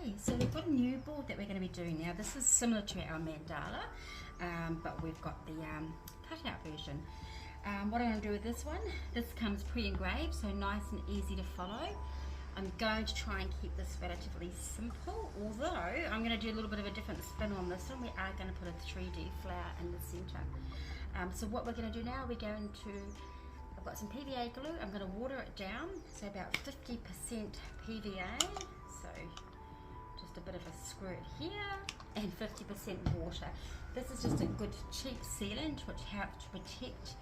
Okay, so we've got a new board that we're going to be doing now. This is similar to our mandala, but we've got the cutout version. What I'm going to do with this one, this comes pre-engraved, so nice and easy to follow. I'm going to try and keep this relatively simple, although I'm going to do a little bit of a different spin on this one. We are going to put a 3D flower in the center. So what we're going to do now, we're going to, I've got some PVA glue, I'm going to water it down, so about 50% PVA, so just a bit of a squirt here, and 50% water. This is just a good cheap sealant which helps to protect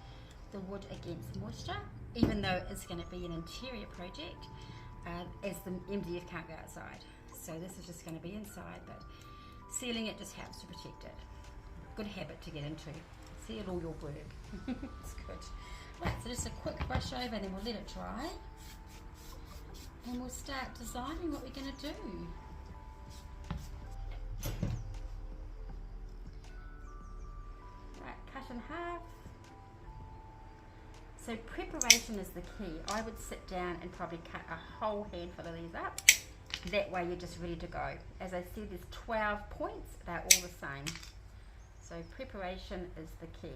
the wood against moisture, even though it's going to be an interior project, as the MDF can't go outside. So this is just going to be inside, but sealing it just helps to protect it. Good habit to get into. Seal all your work. It's good. Right, so just a quick brush over, and then we'll let it dry. And we'll start designing what we're going to do. Right, cut in half. So preparation is the key. I would sit down and probably cut a whole handful of these up. That way you're just ready to go. As I said, there's 12 points, they're all the same. So preparation is the key.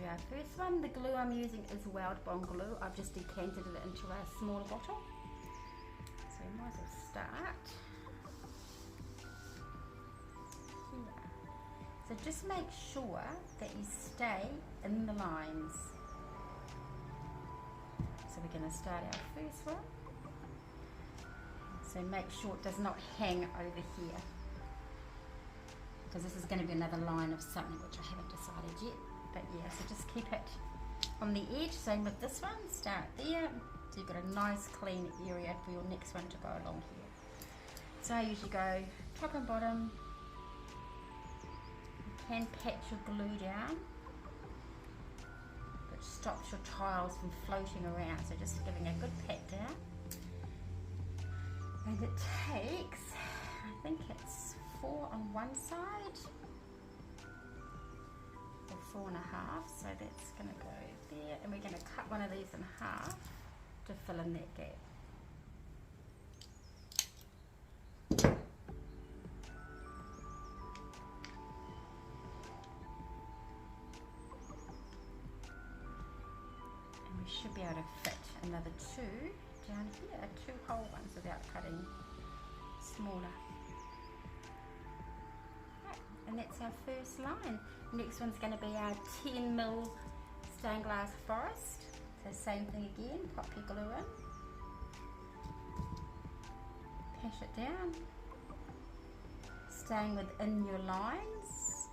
Our first one, the glue I'm using is Wild Bond glue. I've just decanted it into a smaller bottle. So we might as well start here. So just make sure that you stay in the lines. So we're going to start our first one. So make sure it does not hang over here, because this is going to be another line of something which I haven't decided yet. But yeah, so just keep it on the edge. Same with this one, start there, so you've got a nice clean area for your next one to go along here. So I usually go top and bottom. You can pat your glue down, which stops your tiles from floating around, so just giving a good pat down. And it takes, I think it's 4 on one side, 4.5, so that's going to go there, and we're going to cut one of these in half to fill in that gap. And we should be able to fit another 2 down here, 2 whole ones without cutting smaller. And that's our first line. Next one's going to be our 10mm stained glass forest. So same thing again, pop your glue in, pat it down, staying within your lines.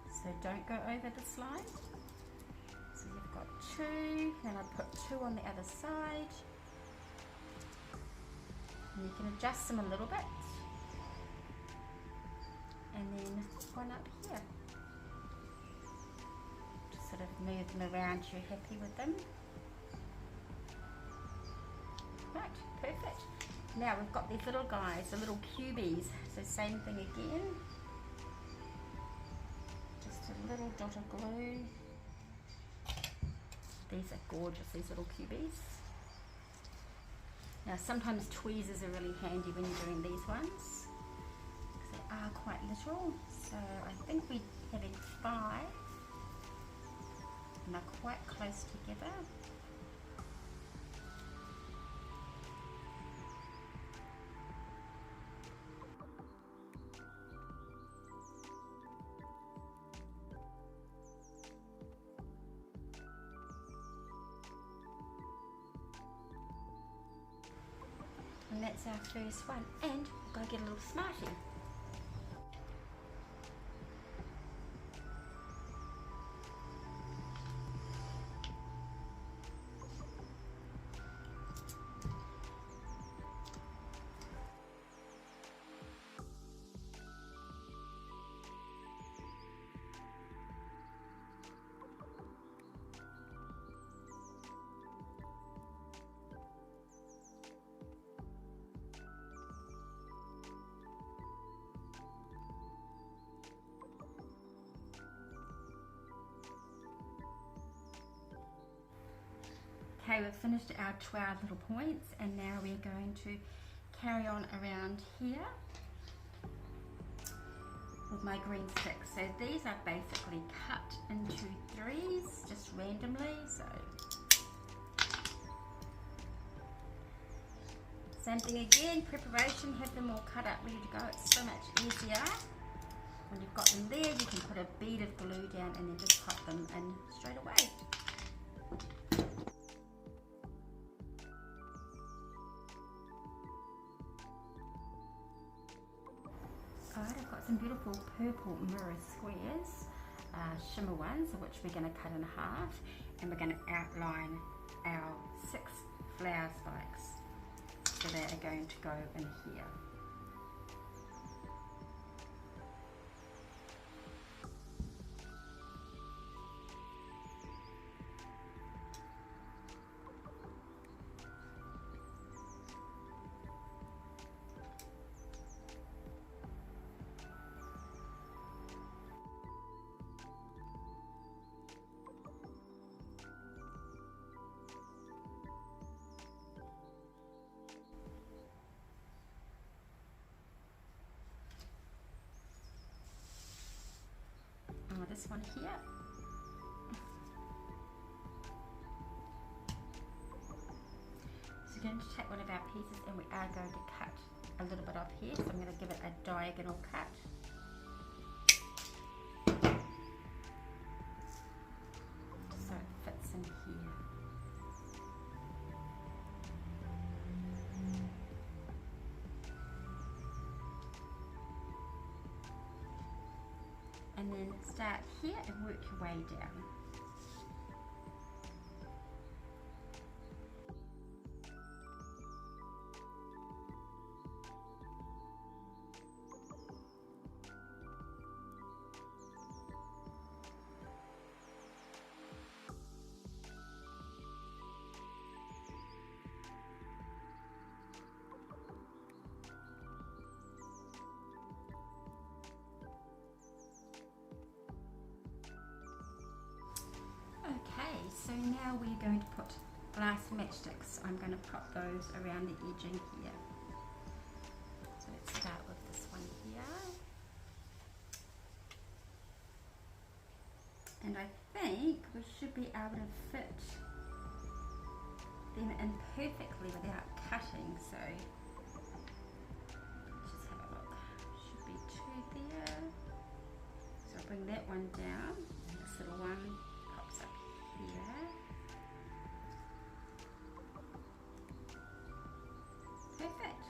So don't go over this line. So you've got 2, then I put 2 on the other side. And you can adjust them a little bit, and then one up here. Just sort of move them around till you're happy with them. Right, perfect. Now we've got these little guys, the little cubies. So same thing again. Just a little dot of glue. These are gorgeous, these little cubies. Now sometimes tweezers are really handy when you're doing these ones, because they are quite little. So I think we're having 5, and they're quite close together. And that's our first one, and we've got to get a little smarty. Okay, we've finished our 12 little points, and now we're going to carry on around here with my green sticks. So these are basically cut into threes just randomly. So same thing again, preparation, have them all cut up, ready to go. It's so much easier. When you've got them there, you can put a bead of glue down and then just pop them in straight away. Alright, I've got some beautiful purple mirror squares, shimmer ones, which we're going to cut in half, and we're going to outline our 6 flower spikes. So they are going to go in here. This one here. So we're going to take one of our pieces and we are going to cut a little bit off here. So I'm going to give it a diagonal cut. So it fits in here. And then start here and work your way down. So now we're going to put glass matchsticks. I'm going to pop those around the edging here. So let's start with this one here. And I think we should be able to fit them in perfectly without cutting. So let's just have a look. Should be 2 there. So I'll bring that one down. And this little one pops up here. Perfect.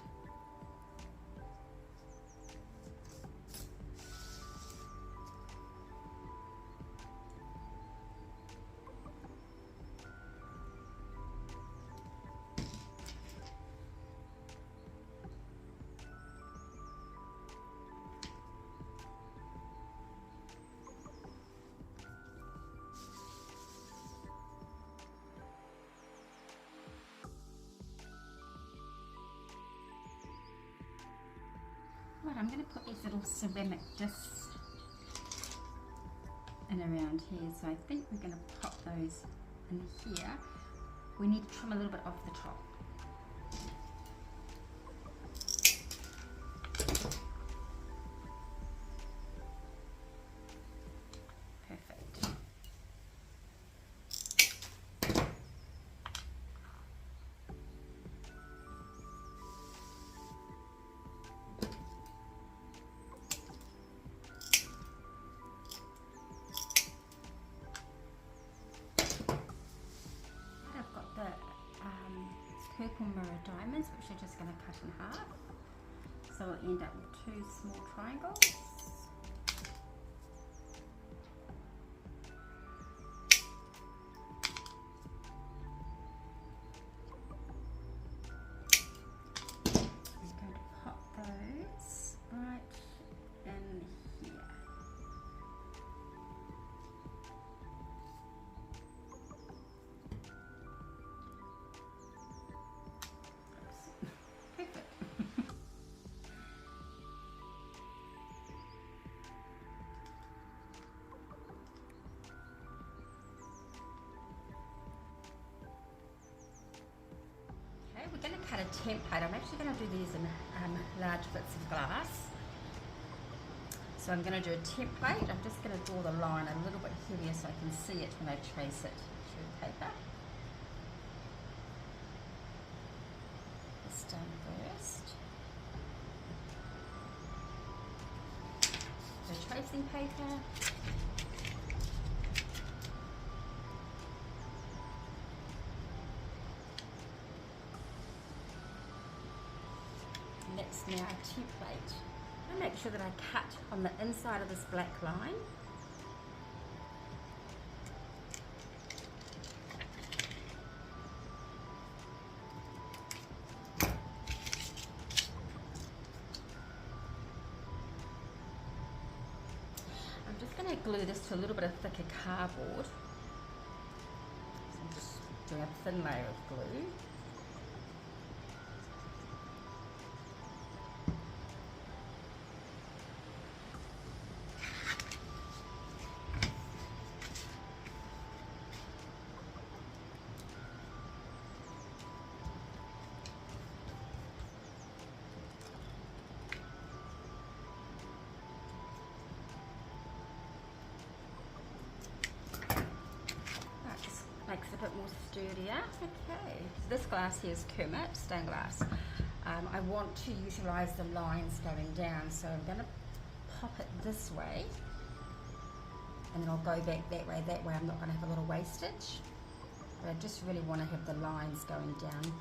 Right, I'm going to put these little ceramic discs in around here, so I think we're going to pop those in here. We need to trim a little bit off the top. Purple mirror diamonds, which we're just going to cut in half. So we'll end up with 2 small triangles. We're going to pop those right in here. cut a template. I'm actually going to do these in large bits of glass. So I'm going to do a template. I'm just going to draw the line a little bit heavier so I can see it when I trace it through the paper. This done first. So tracing paper. Next now a template. I make sure that I cut on the inside of this black line. I'm just going to glue this to a little bit of thicker cardboard. So I'm just doing a thin layer of glue. Makes it a bit more sturdier. Okay, so this glass here is Kermit stained glass. I want to utilise the lines going down, so I'm going to pop it this way and then I'll go back that way. That way I'm not going to have a lot of wastage, but I just really want to have the lines going down.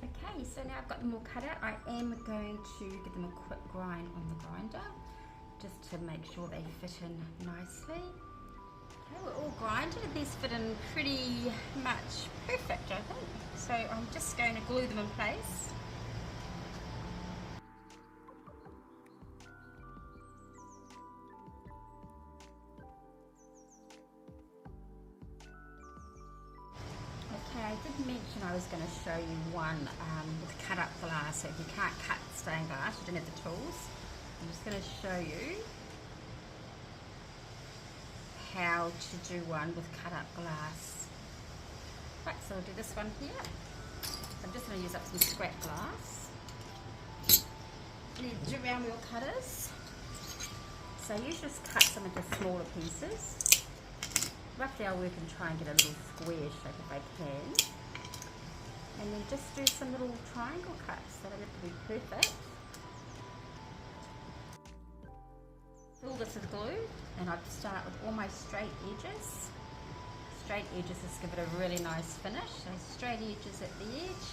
Okay, so now I've got them all cut out. I am going to give them a quick grind on the grinder just to make sure they fit in nicely. Okay, we're all grinded. These fit in pretty much perfect, I think. So I'm just going to glue them in place. I did mention I was going to show you one with cut up glass, so if you can't cut stained glass, you don't have the tools. I'm just going to show you how to do one with cut up glass. Right, so I'll do this one here. I'm just going to use up some scrap glass. You need to do round wheel cutters. So you just cut some into smaller pieces. Roughly I'll work and try and get a little square shape if I can. And then just do some little triangle cuts. That'll be perfect. Fill this with glue and I'd start with all my straight edges. Straight edges just give it a really nice finish. So straight edges at the edge.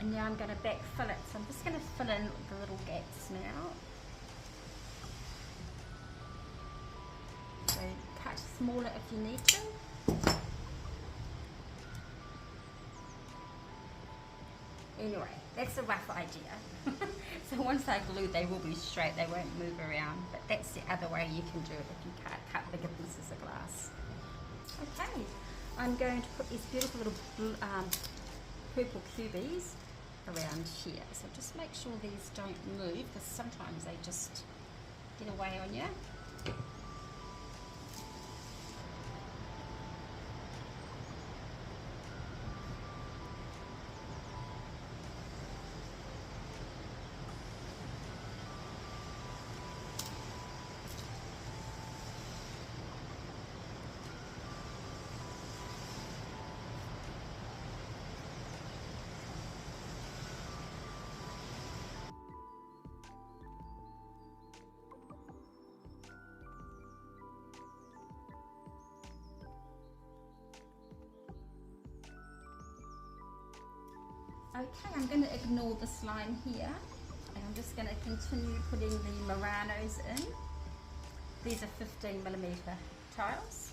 And now I'm going to backfill it, so I'm just going to fill in the little gaps now. So cut smaller if you need to. Anyway, that's a rough idea. So once they're glued, they will be straight, they won't move around. But that's the other way you can do it if you can't cut bigger pieces of glass. Okay, I'm going to put these beautiful little purple cubies around here, so just make sure these don't move because sometimes they just get away on you. Okay, I'm going to ignore this line here and I'm just going to continue putting the Muranos in. These are 15mm tiles.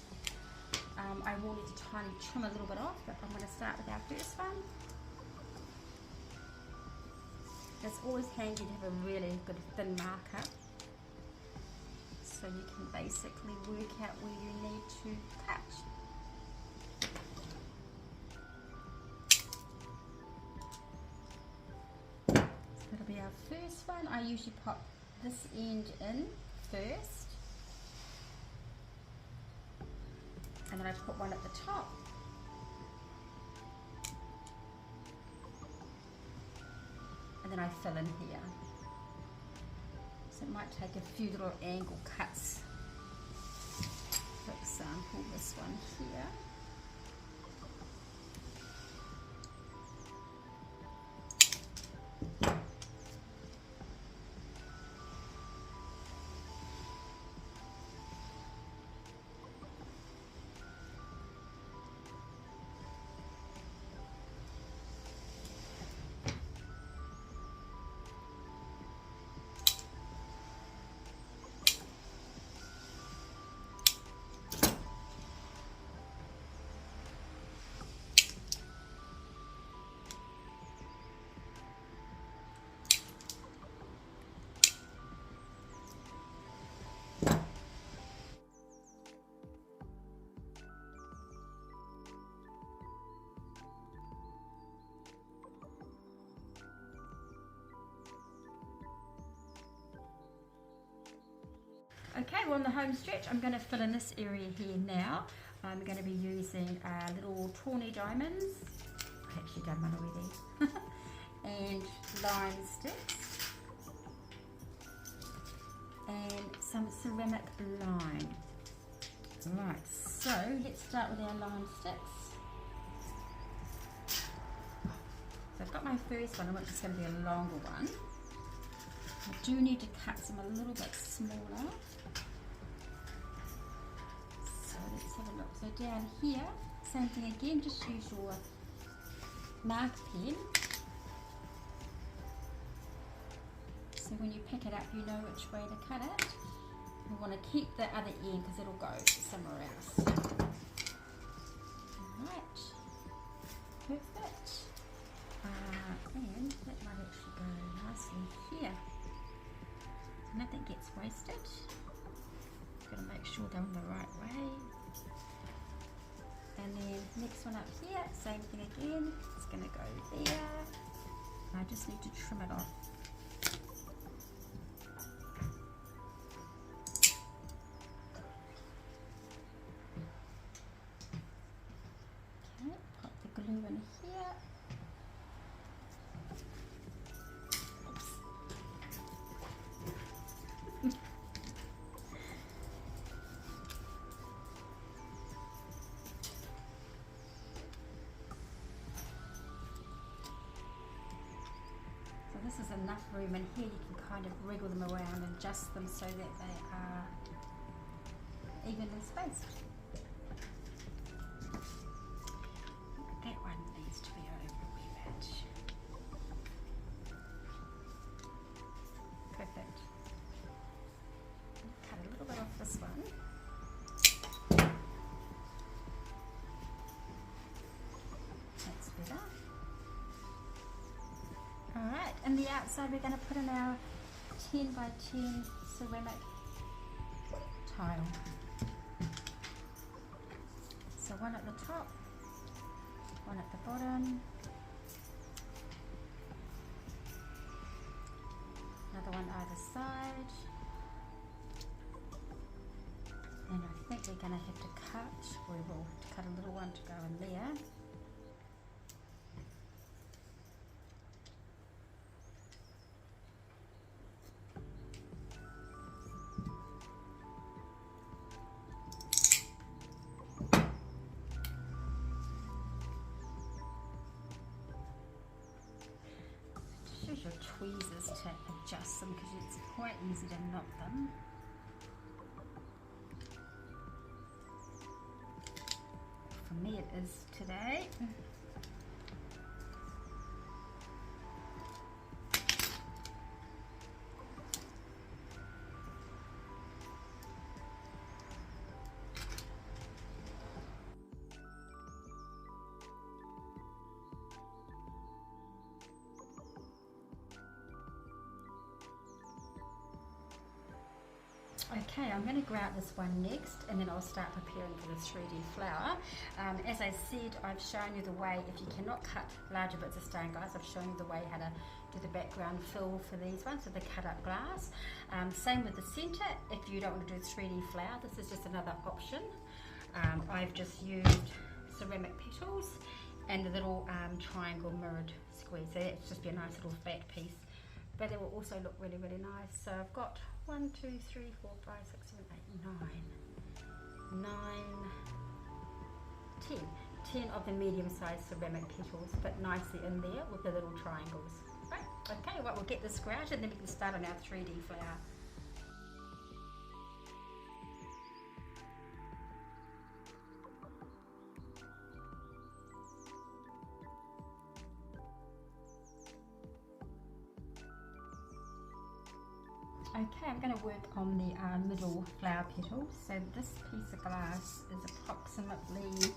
I will need to tiny trim a little bit off, but I'm going to start with our first one. It's always handy to have a really good thin marker, so you can basically work out where you need to cut. So that'll be our first one. I usually pop this end in first, and then I put one at the top, and then I fill in here. So it might take a few little angle cuts. For example, this one here. Okay, we're on the home stretch. I'm going to fill in this area here now. I'm going to be using little tawny diamonds. I've actually done one already. And lime sticks. And some ceramic lime. Right, so let's start with our lime sticks. So I've got my first one, which is going to be a longer one. I do need to cut some a little bit smaller. So let's have a look. So down here, same thing again, just use your mark pen. So when you pick it up, you know which way to cut it. You want to keep the other end because it'll go somewhere else. Alright, perfect. And that might actually go nicely here. So nothing gets wasted. Got to make sure they're in the right way. And then next one up here, same thing again. It's going to go there. I just need to trim it off. Okay, pop the glue in here. This is enough room in here, you can kind of wriggle them around and adjust them so that they are evenly spaced. That one needs to be over a wee bit. Perfect. Cut a little bit off this one. That's better. Alright, and the outside we're going to put in our 10 by 10 ceramic tile. So one at the top, one at the bottom, another one either side, and I think we're going to have to cut, we will have to cut a little one to go in there. Use your tweezers to adjust them because it's quite easy to knot them. For me it is today. Okay, I'm going to grout this one next, and then I'll start preparing for the 3D flower. As I said, I've shown you the way, if you cannot cut larger bits of stone, guys, I've shown you the way how to do the background fill for these ones, so the cut up glass. Same with the centre. If you don't want to do 3D flower, this is just another option. I've just used ceramic petals and a little triangle mirrored square, so that's just be a nice little fat piece, but it will also look really, really nice. So I've got 1, 2, 3, 4, 5, 6, 7, 8, 9, 10 of the medium-sized ceramic petals fit nicely in there with the little triangles. Right, okay, well, we'll get this grouted and then we can start on our 3D flower. Okay, I'm going to work on the middle flower petals. So this piece of glass is approximately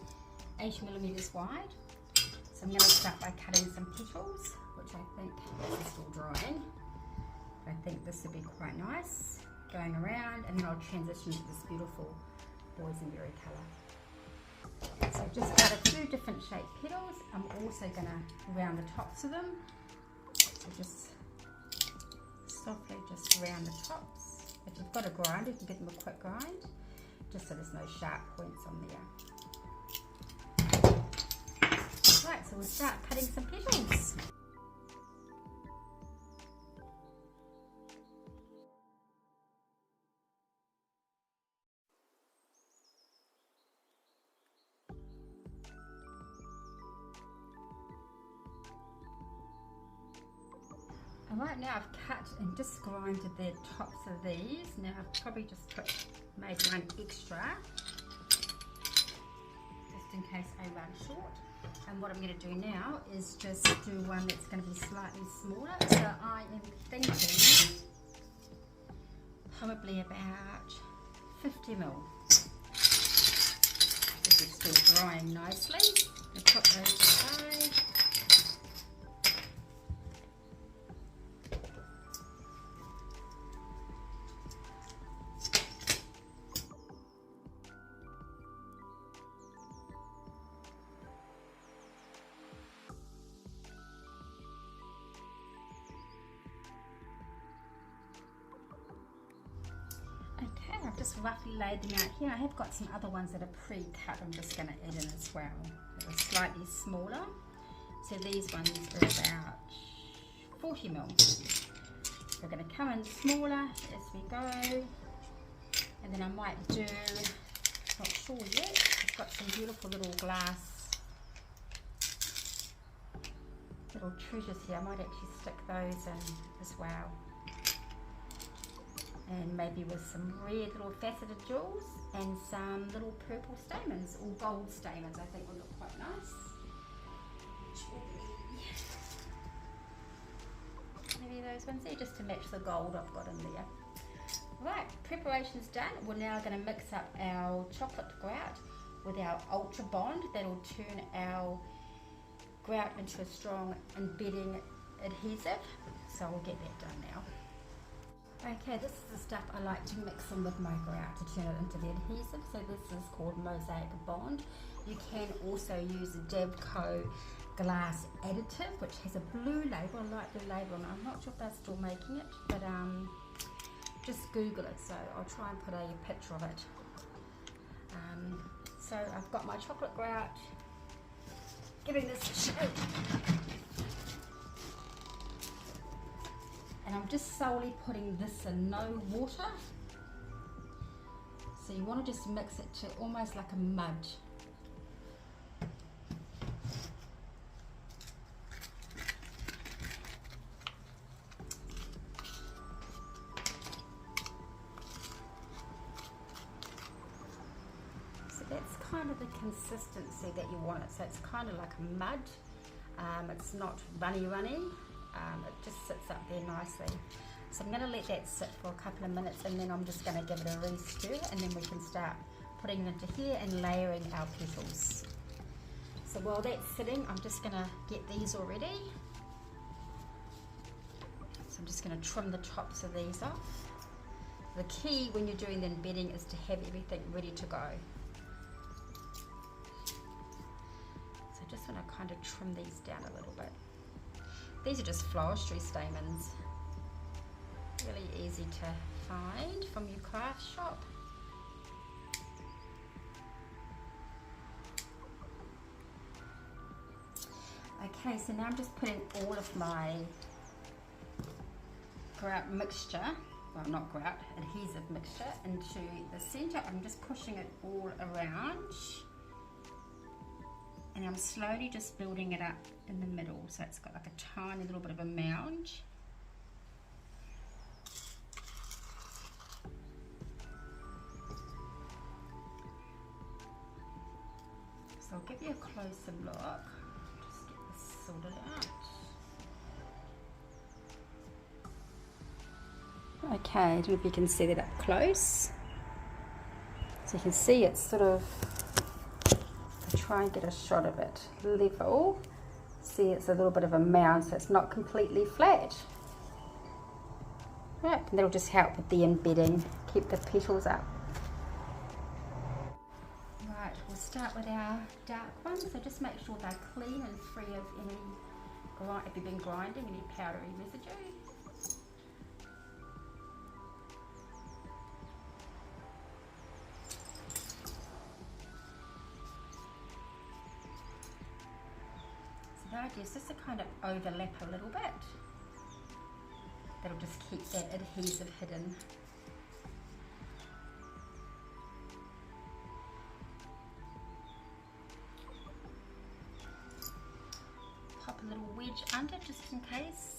80mm wide. So I'm going to start by cutting some petals, which I think is still drying. I think this would be quite nice, going around, and then I'll transition to this beautiful boysenberry colour. So I've just got a few different shaped petals. I'm also going to round the tops of them. So just softly just round the tops. If you've got a grinder, you can give them a quick grind, just so there's no sharp points on there. Right, so we'll start cutting some petals. Right, now I've cut and just grinded the tops of these. Now I've probably just put maybe one extra, just in case I run short. And what I'm going to do now is just do one that's going to be slightly smaller. So I am thinking probably about 50mm. This is still drying nicely. I'll put those aside. Okay, I've just roughly laid them out here. I have got some other ones that are pre-cut I'm just going to add in as well. They're slightly smaller. So these ones are about 40mm. They're going to come in smaller as we go. And then I might do, not sure yet, I've got some beautiful little glass, little treasures here. I might actually stick those in as well. And maybe with some red little faceted jewels and some little purple stamens or gold stamens, I think will look quite nice. Maybe those ones there, just to match the gold I've got in there. Right, preparation's done. We're now going to mix up our chocolate grout with our Ultra Bond. That'll turn our grout into a strong embedding adhesive. So we'll get that done now. Okay, this is the stuff I like to mix in with my grout to turn it into the adhesive. So this is called Mosaic Bond. You can also use a Devco glass additive, which has a blue label, a light blue label, and I'm not sure if they're still making it, but just Google it. So I'll try and put a picture of it. So I've got my chocolate grout, giving this a shake. And I'm just solely putting this in, no water. So you want to just mix it to almost like a mud. So that's kind of the consistency that you want it. So it's kind of like a mud. It's not runny. It just sits up there nicely. So I'm going to let that sit for a couple of minutes, and then I'm just going to give it a re-stir, and then we can start putting it into here and layering our petals. So while that's sitting, I'm just going to get these all ready. So I'm just going to trim the tops of these off. The key when you're doing the embedding is to have everything ready to go. So I just want to kind of trim these down a little bit. These are just floristry stamens. Really easy to find from your craft shop. Okay, so now I'm just putting all of my grout mixture, well not grout, adhesive mixture into the center. I'm just pushing it all around and I'm slowly just building it up in the middle so it's got like a tiny little bit of a mound. So I'll give you a closer look. Just get this sorted out. Okay, I don't know if you can see that up close. So you can see it's sort of, I'll try and get a shot of it level. See, it's a little bit of a mound, so it's not completely flat. Right, and that'll just help with the embedding, keep the petals up. Right, we'll start with our dark ones, so just make sure they're clean and free of any, if you've been grinding, any powdery residue. The idea is just to kind of overlap a little bit. That'll just keep that adhesive hidden. Pop a little wedge under just in case.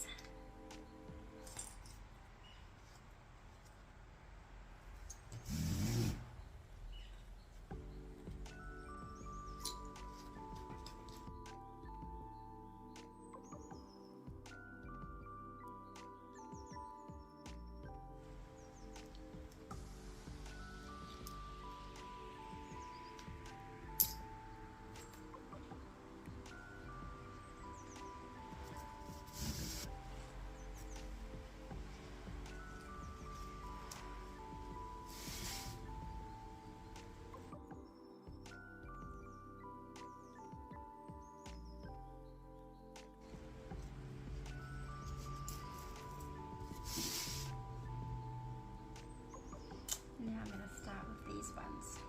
Now I'm going to start with these ones.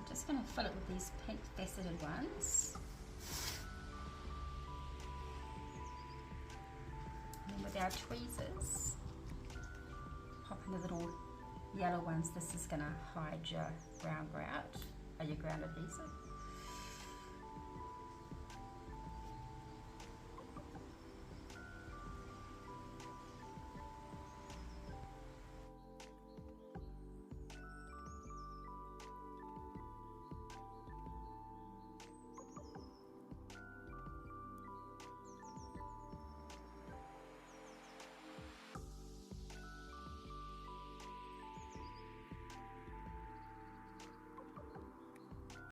Just going to fill it with these pink faceted ones. And then with our tweezers, pop in the little yellow ones. This is going to hide your brown grout, or your ground adhesive.